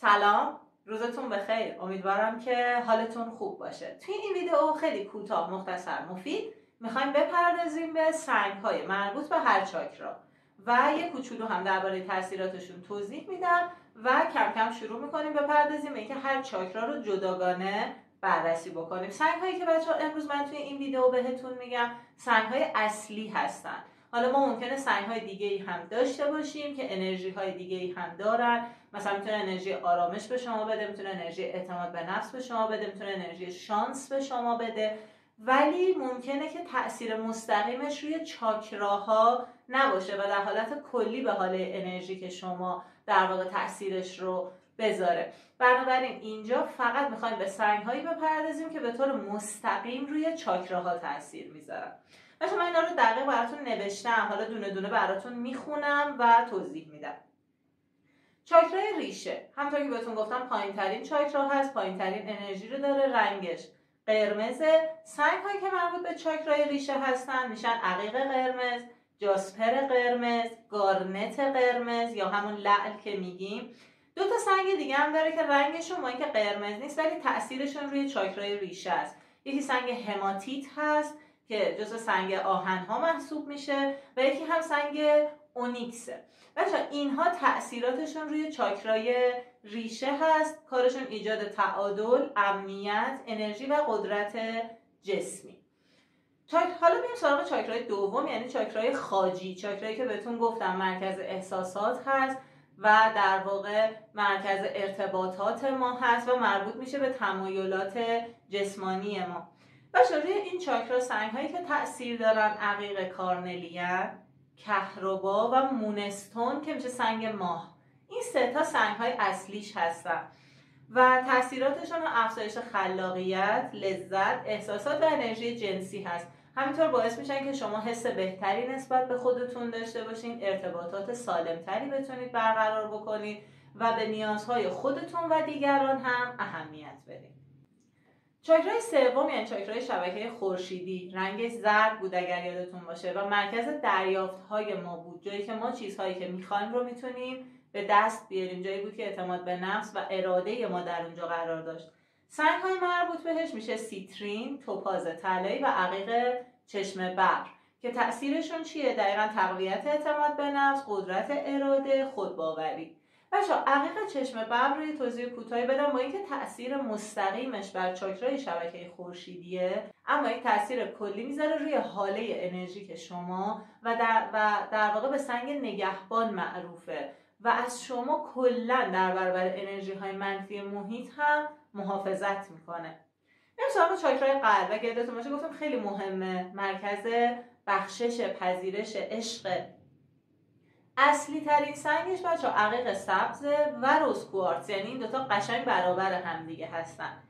سلام، روزتون بخیر. امیدوارم که حالتون خوب باشه. توی این ویدیو خیلی کوتاه، مختصر، مفید میخوایم بپردازیم به سنگ‌های مربوط به هر چاکرا و یه کوچولو هم درباره تاثیراتشون توضیح میدم و کم کم شروع میکنیم بپردازیم به اینکه هر چاکرا رو جداگانه بررسی بکنیم. سنگ‌هایی که بچه‌ها امروز من توی این ویدیو بهتون میگم سنگ‌های اصلی هستن. حالا ما ممکنه سنگ‌های دیگه‌ای هم داشته باشیم که انرژی‌های دیگه‌ای هم دارن. مثلا میتونه انرژی آرامش به شما بده، میتونه انرژی اعتماد به نفس به شما بده، میتونه انرژی شانس به شما بده، ولی ممکنه که تأثیر مستقیمش روی چاکراها نباشه و در حالت کلی به حال انرژی که شما در واقع تأثیرش رو بذاره. بنابراین اینجا فقط میخوایم به سنگ‌هایی بپردازیم که به طور مستقیم روی چاکراها تأثیر میذارن. من اینا رو دقیق براتون نوشتم، حالا دونه دونه براتون میخونم و توضیح میدم. چاکرای ریشه، همونطور که بهتون گفتم پایین ترین چاکرا هست، پایین ترین انرژی رو داره، رنگش قرمزه. سنگ هایی که مربوط به چاکرای ریشه هستن میشن عقیق قرمز، جاسپر قرمز، گارنت قرمز یا همون لعل که میگیم. دو تا سنگ دیگه هم داره که رنگشون با اینکه قرمز نیست ولی تاثیرشون روی چاکرای ریشه است. یکی سنگ هماتیت هست که جزو سنگ آهن ها محسوب میشه و یکی هم سنگ اونیکسه. بچه اینها تأثیراتشون روی چاکرای ریشه هست، کارشون ایجاد تعادل، امنیت، انرژی و قدرت جسمی. حالا بریم سراغ چاکرای دوم، یعنی چاکرای خاجی، چاکرایی که بهتون گفتم مرکز احساسات هست و در واقع مرکز ارتباطات ما هست و مربوط میشه به تمایلات جسمانی ما. بچه روی این چاکرا سنگ هایی که تأثیر دارن عقیق کارنلیان، کهربا و مونستون که میشه سنگ ماه. این سه تا سنگ های اصلیش هستن و تاثیراتشون افزایش خلاقیت، لذت، احساسات و انرژی جنسی هست. همینطور باعث میشن که شما حس بهتری نسبت به خودتون داشته باشین، ارتباطات سالمتری بتونید برقرار بکنید و به نیازهای خودتون و دیگران هم اهمیت بدید. چاکرای سوم یعنی چاکرای شبکه خورشیدی، رنگش زرد بود اگر یادتون باشه و مرکز دریافت‌های ما بود، جایی که ما چیزهایی که می‌خوایم رو میتونیم به دست بیاریم، جایی بود که اعتماد به نفس و اراده ما در اونجا قرار داشت. سنگ‌های مربوط بهش میشه سیترین، توپاز طلایی و عقیق چشم ببر که تأثیرشون چیه؟ دقیقاً تقویت اعتماد به نفس، قدرت اراده، خودباوری. بچه‌ها عقیق چشم ببر روی توضیح کوتاهی بدم. با اینکه تأثیر مستقیمش بر چاکرای شبکه خورشیدیه، اما یک تأثیر کلی میذاره روی حاله انرژیک شما و در واقع به سنگ نگهبان معروفه و از شما کلا در برابر انرژی های منفی محیط هم محافظت میکنه. بریم سراغ چاکرای قلب. اگه یادتون باشه گفتم خیلی مهمه، مرکز بخشش، پذیرش، عشق. اصلی ترین سنگش بچه عقیق سبز و روز کوارتز، یعنی این دوتا قشنگ برابر هم دیگه هستن.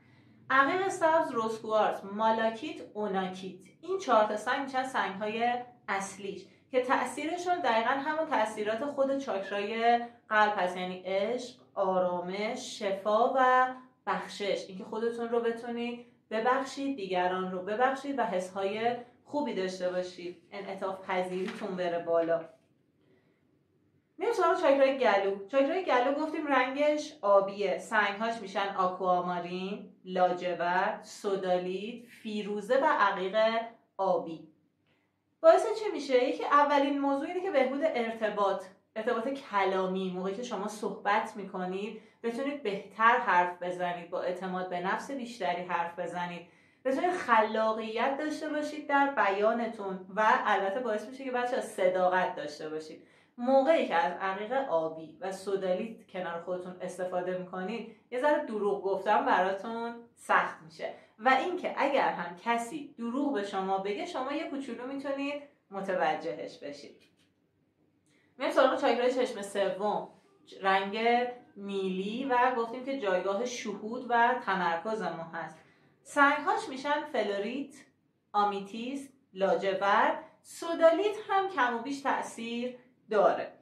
عقیق سبز، روز کوارتز، مالاکیت، اوناکیت، این 4 تا سنگ میشن سنگ های اصلیش که تأثیرشون دقیقا همون تأثیرات خود چاکرای قلب هست، یعنی عشق، آرامش، شفا و بخشش، اینکه خودتون رو بتونید ببخشید، دیگران رو ببخشید و حسهای خوبی داشته باشید، انعطاف پذیریتون بره بالا. میریم سراغ چاکرای گلو. چاکرای گلو گفتیم رنگش آبیه، سنگهاش میشن آکوامارین، لاجورد، سودالیت، فیروزه و عقیق آبی. باعث چی میشه؟ یکی اولین موضوع اینه که بهبود ارتباط کلامی، موقعی که شما صحبت میکنید بتونید بهتر حرف بزنید، با اعتماد به نفس بیشتری حرف بزنید، بتونید خلاقیت داشته باشید در بیانتون و البته باعث میشه که بچه‌ها صداقت داشته باشید. موقعی که از عقیق آبی و سودالیت کنار خودتون استفاده میکنید یه ذره دروغ گفتن براتون سخت میشه و اینکه اگر هم کسی دروغ به شما بگه شما یه کوچولو میتونید متوجهش بشید. میریم سراغ چاکرای چشم سوم، رنگ نیلی و گفتیم که جایگاه شهود و تمرکز ما هست. سنگهاش میشن فلوریت، آمیتیست، لاجورد. سودالیت هم کم و بیش تأثیر داره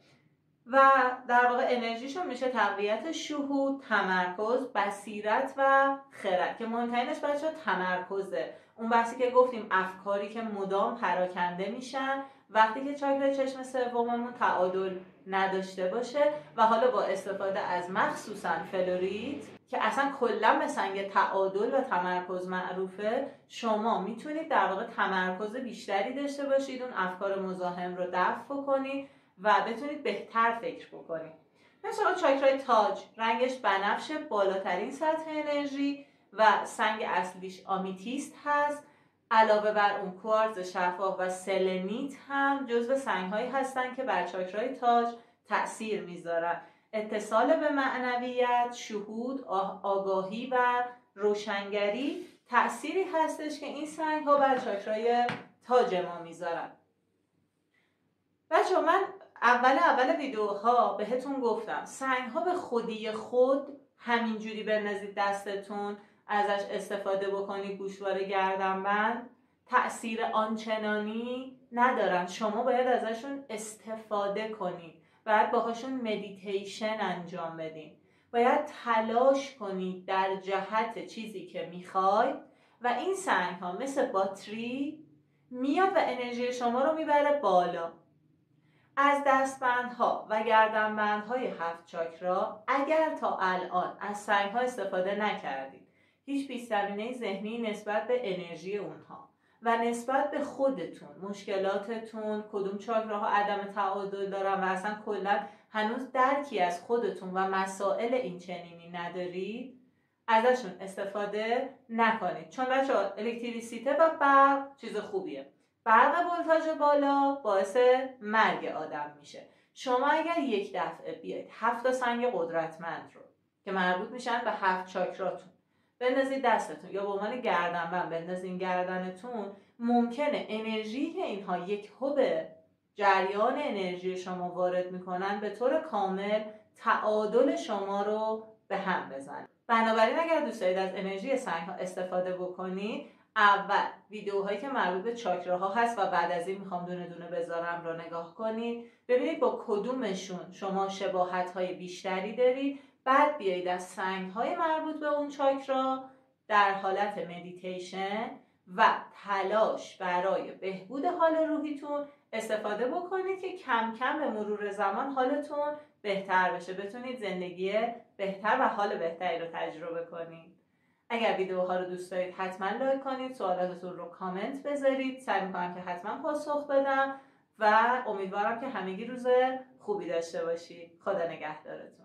و در واقع انرژیشون میشه تقویت شهود، تمرکز، بصیرت و خرد که مهمترینش بچه تمرکزه. اون بحثی که گفتیم افکاری که مدام پراکنده میشن وقتی که چاکرای چشم سوممون تعادل نداشته باشه و حالا با استفاده از مخصوصا فلوریت که اصلا کلا به سنگ تعادل و تمرکز معروفه، شما میتونید در واقع تمرکز بیشتری داشته باشید، اون افکار مزاحم رو دفع کنید و بتونید بهتر فکر بکنید. مثلا چاکرای تاج رنگش بنفشه، بالاترین سطح انرژی و سنگ اصلیش آمیتیست هست. علاوه بر اون کوارتز شفاف و سلنیت هم جزو سنگ‌هایی هستن که بر چاکرای تاج تأثیر میذارن. اتصال به معنویت، شهود، آگاهی و روشنگری تأثیری هستش که این سنگ‌ها بر چاکرای تاج ما میذارن. بچه‌ها من اول ویدیوها بهتون گفتم سنگ‌ها به خودی خود همینجوری بندازید دستتون، ازش استفاده بکنید، گوشواره گردنبند، تأثیر آنچنانی ندارن. شما باید ازشون استفاده کنید، باید باهاشون مدیتیشن انجام بدین، باید تلاش کنید در جهت چیزی که میخواید و این سنگ‌ها مثل باتری میاد و انرژی شما رو میبره بالا. از دستبندها و گردنبندهای 7 چاکرا اگر تا الان از سنگ‌ها استفاده نکردید، هیچ پیش‌زمینه ذهنی نسبت به انرژی اونها و نسبت به خودتون، مشکلاتتون، کدوم چاکراها عدم تعادل دارن و اصلا کلا هنوز درکی از خودتون و مسائل این چنینی ندارید، ازشون استفاده نکنید. چون بچه‌ها الکتریسیته و برق چیز خوبیه. برق ولتاژ بالا باعث مرگ آدم میشه. شما اگر یک دفعه بیاید 7 سنگ قدرتمند رو که مربوط میشن به 7 چاکراتون بندازید دستتون یا به عنوان گردنبند بندازید گردنتون، ممکنه انرژی که اینها یک حب جریان انرژی شما وارد میکنن به طور کامل تعادل شما رو به هم بزنه. بنابراین اگر دوست دارید از انرژی سنگ ها استفاده بکنید، اول ویدیوهایی که مربوط به چاکراها هست و بعد از این میخوام دونه دونه بذارم رو نگاه کنید، ببینید با کدومشون شما شباهت های بیشتری دارید، بعد بیایید از سنگ های مربوط به اون چاکرا در حالت مدیتیشن و تلاش برای بهبود حال روحیتون استفاده بکنید که کم کم به مرور زمان حالتون بهتر بشه، بتونید زندگی بهتر و حال بهتری رو تجربه کنید. اگر ویدیوها رو دوست دارید حتما لایک کنید، سوالاتتون رو کامنت بذارید، سعی می‌کنم که حتما پاسخ بدم و امیدوارم که همگی روز خوبی داشته باشید. خدا نگهدارتون.